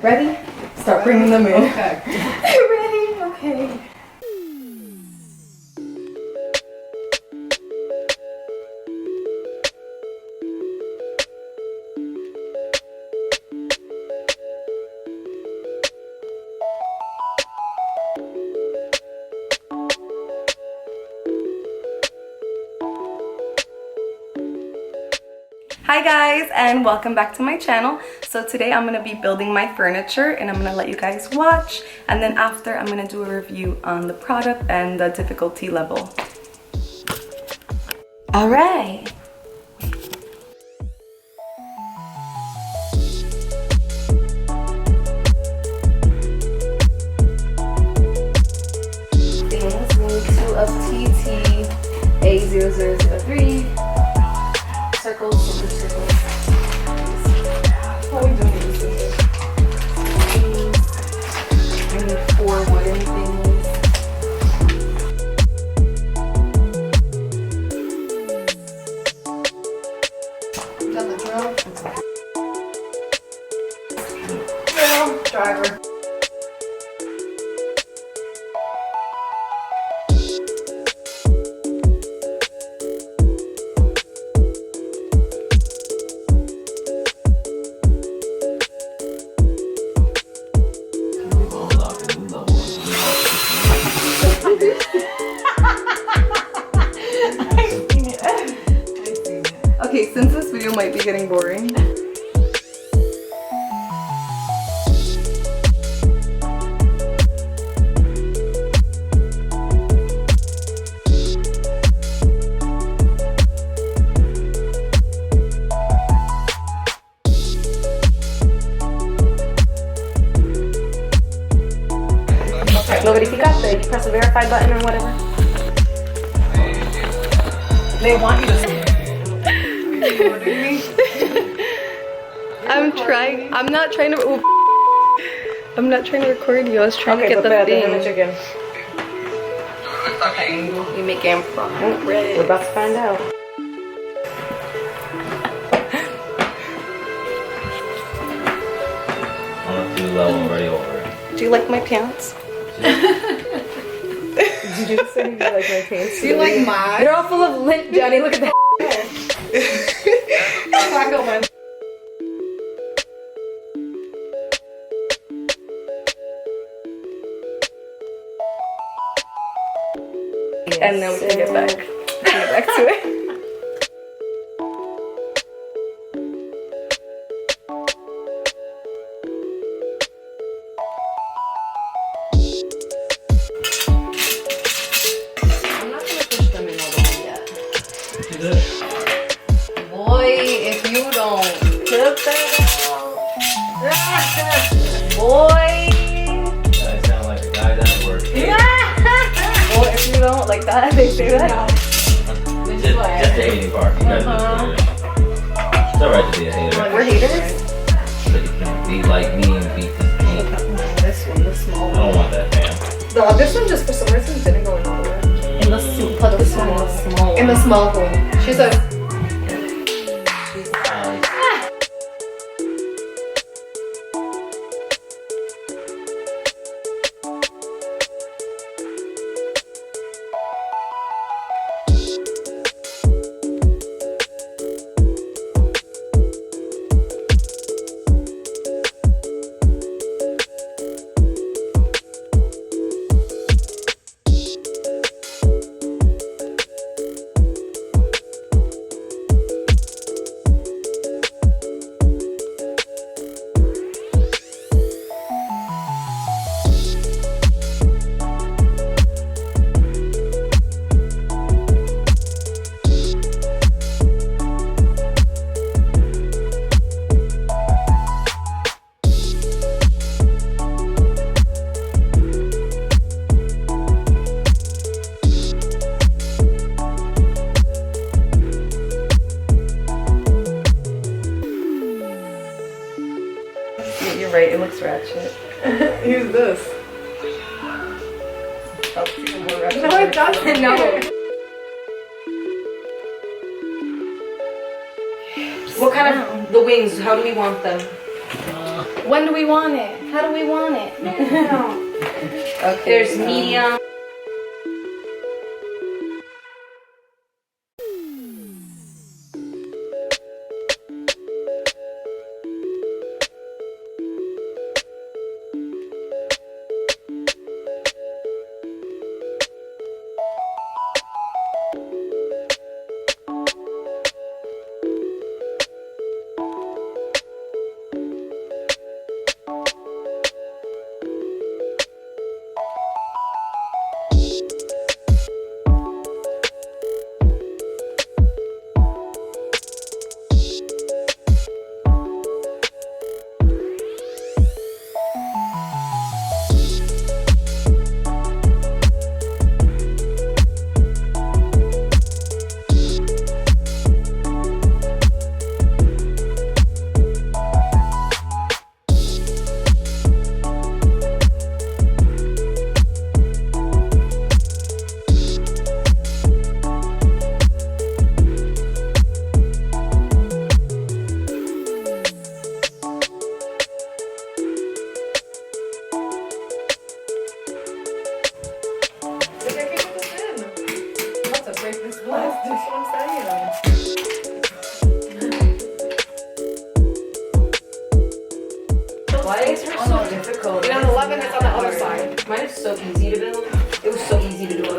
Ready? Start bringing them in. Okay. Ready? Okay. Hi guys, and welcome back to my channel. So today I'm gonna be building my furniture and I'm gonna let you guys watch, and then after I'm gonna do a review on the product and the difficulty level. All right. Things need to of TT A0003. Circles, circles. What are we doing with this? I need 4 wooden things. Got the drill? Drill, driver. Okay, since this video might be getting boring. Lo verificaste, you press the verify button or whatever. They want you to see. I'm trying. I'm not trying to. Ooh, I'm not trying to record you. I was trying to get the thing. again. Okay. You make it progress. We're about to find out. On a 2 level already over. Do you like my pants? Did you say you like my pants? Do you like mine? They're all full of lint, Johnny. Look at that. Taco one. And then we can get back to it. I'm not gonna push them in all the way yet. You good? Boy, if you don't put that out. Boy. I sound like a guy that works. Boy, if you don't like that, they say that. Just the hating part. You guys just do it. It's alright to be a hater. We're haters? But you can be like me and beat this game. This one, the small I one. don't want that, man. The other one just for some reason didn't go in all the way. In the soup. But this one was small. In the small hole. She said. You're right, it looks ratchet. Use this. That's even more ratchet. No, it doesn't. No. What kind of the wings? How do we want them? When do we want it? How do we want it? Okay. There's medium. Why is yours so difficult? And on 11, it's on the other side. Mine is so easy to build. It was so easy to do.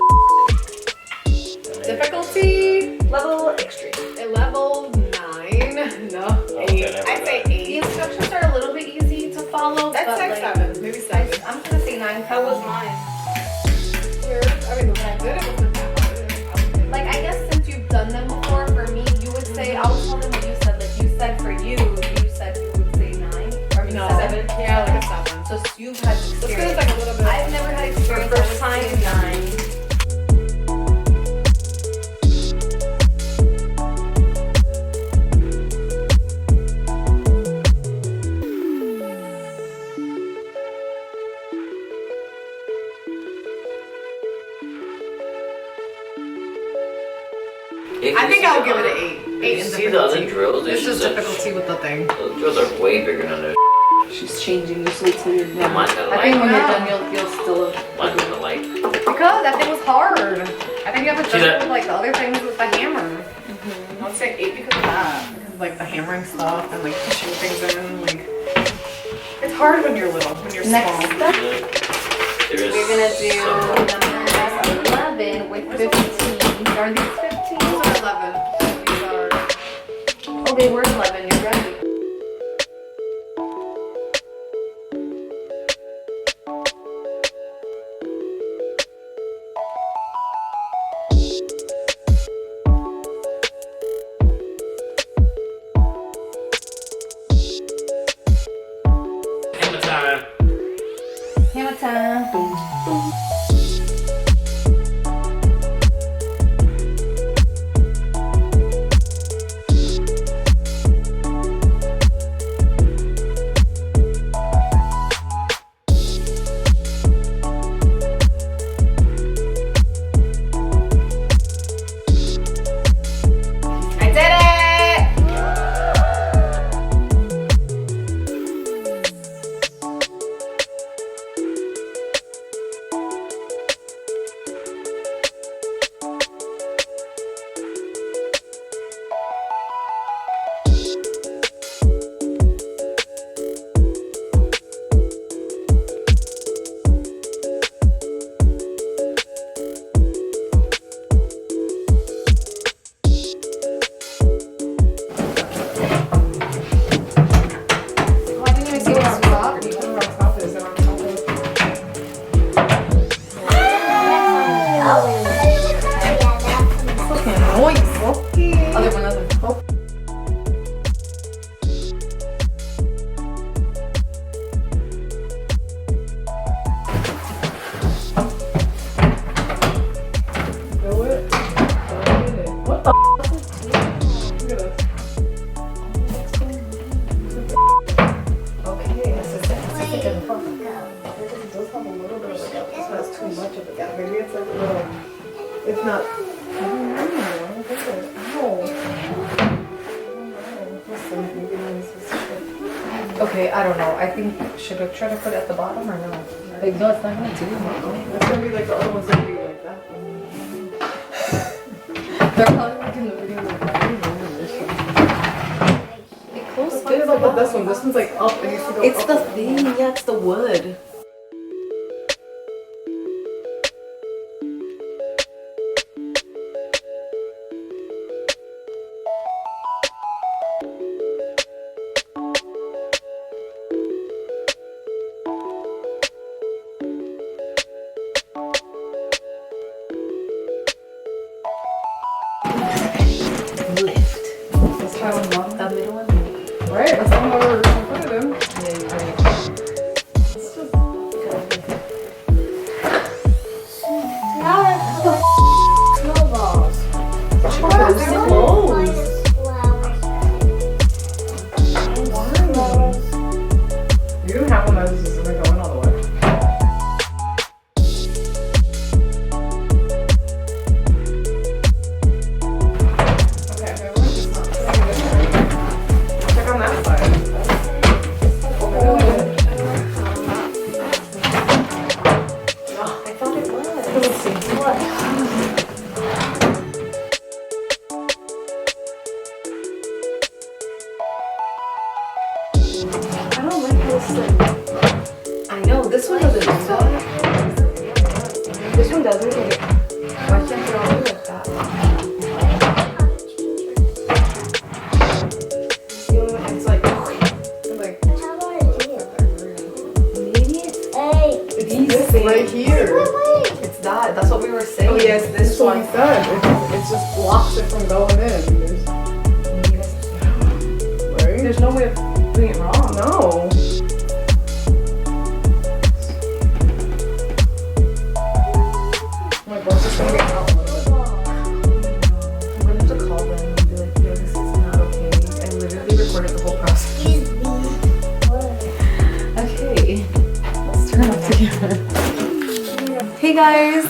Difficulty Level extreme. a level 9. No, 8. I'd say 8. The instructions are a little bit easy to follow. That's but like 7, maybe 7. I'm gonna say 9. How was mine? Yours? I mean, when I did it wasn't that hard. Like, I guess since you've done them before, for me, you would say, I'll tell them what you said. Like, you said for you said you would say 9. Or No. 7. Yeah, like a 7. So you've had Let's get experience. like a little bit. I've never had experience. For first time, 9. I think I'll give it an 8. 8 You in see the other difficulty. drills? This is difficulty with the thing. Those drills are way bigger than those. She's changing this way till you're Yeah, mine's got a I think light. when you're done, you'll still. Mine's got a light. Because that thing was hard. I think you have to See judge it that? with like the other things with the hammer. I'd say 8 because of that. Because of, like the hammering stuff and like pushing things in. Like it's hard when you're little, when you're Next small. step, There is we're gonna do some- number 11 with 15. Are these 15? These are 11. These are. Oh, they were 11. You're right. Hammer time. Hammer time. Boom, boom. I did it! Oh, I didn't even see what's top. You put it on top. Is it on top of? Other one, other one. Oh. Do it. What the f is this? Look at this. Okay, this is like a fuck. It does have a little bit of like this has too much of a gap. Maybe it's like a little. It's not. I don't know. Look at it. Ow. I don't know. Listen, maybe this is shit. Okay, I don't know. I think should I try to put it at the bottom or no? Like, no, it's not gonna do it. It's gonna be like the other one's gonna be like that. They're probably making the video like that. It close What is up with this one? This one's like up. It needs to go It's up. the thing, yeah, it's the wood. Let's try to unlock that middle one. Right? That's not where we're gonna put it in. Yeah, you're right. Snowballs. Because they're closed. You didn't have one that was just going all the way. Okay, okay, we're just not putting it in there. Check on that side. I thought it was. Let's see. I don't like this thing. I know, this one doesn't do that. This one doesn't. Why can't it all be like that? It's like, Like, How about I do it? maybe it's Hey. these this things. right here. It's that. That's what we were saying. Oh yes, this this one one. he said. It just blocks it from going in. Right? There's no way of doing it wrong. No. My boss is gonna get out a little I'm gonna have to call them and be like, yo, this is not okay. I literally recorded the whole process. Excuse me. What? Okay, let's turn off together. Hey guys,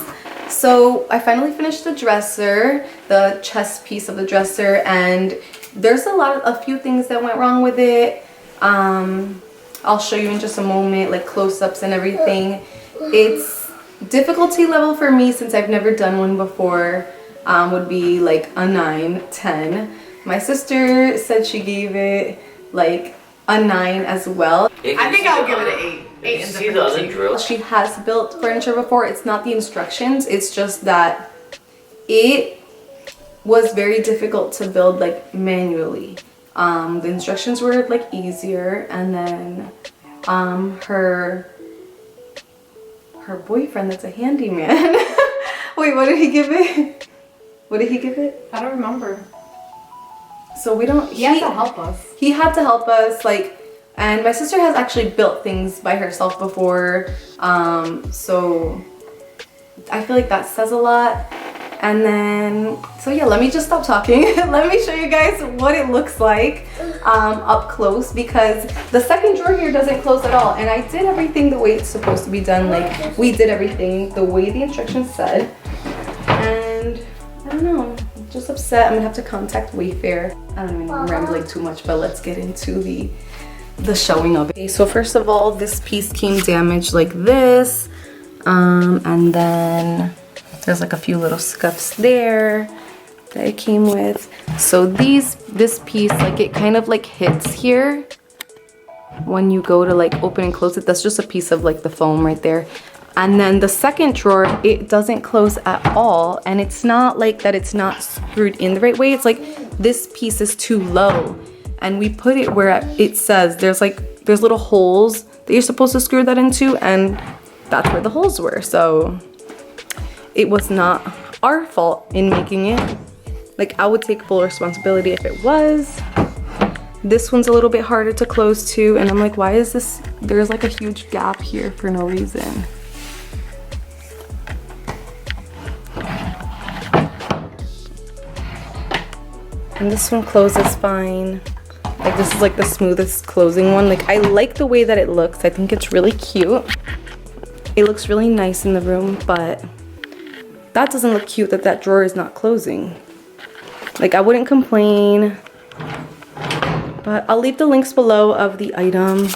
so I finally finished the dresser, the chest piece of the dresser, and there's a few things that went wrong with it. I'll show you in just a moment, like close-ups and everything. It's difficulty level for me, since I've never done one before, would be like a 9, 10. My sister said she gave it like a 9 as well. I think I'll give it an 8. Did you see the other drill? She has built furniture before. It's not the instructions, it's just that it was very difficult to build like manually. The instructions were like easier, and then her boyfriend that's a handyman. Wait, what did he give it? What did he give it? I don't remember. So we don't. He has to help us. He had to help us, like, and my sister has actually built things by herself before, so I feel like that says a lot. And then, so yeah, let me just stop talking. Let me show you guys what it looks like up close, because the second drawer here doesn't close at all, and I did everything the way it's supposed to be done. Like, we did everything the way the instructions said, and I don't know, I'm just upset. I'm gonna have to contact Wayfair. I don't even know, I'm rambling too much, but let's get into the showing of it. Okay, so first of all, this piece came damaged like this, and then there's like a few little scuffs there that it came with. So this piece, like, it kind of like hits here when you go to like open and close it. That's just a piece of like the foam right there. And then the second drawer, it doesn't close at all, and it's not like that it's not screwed in the right way. It's like this piece is too low, and we put it where it says there's little holes that you're supposed to screw that into, and that's where the holes were. So it was not our fault in making it. Like, I would take full responsibility if it was. This one's a little bit harder to close too, and I'm like, why is this, there's like a huge gap here for no reason. And this one closes fine. Like, this is like the smoothest closing one. Like, I like the way that it looks. I think it's really cute. It looks really nice in the room, but that doesn't look cute that that drawer is not closing. Like, I wouldn't complain But I'll leave the links below of the item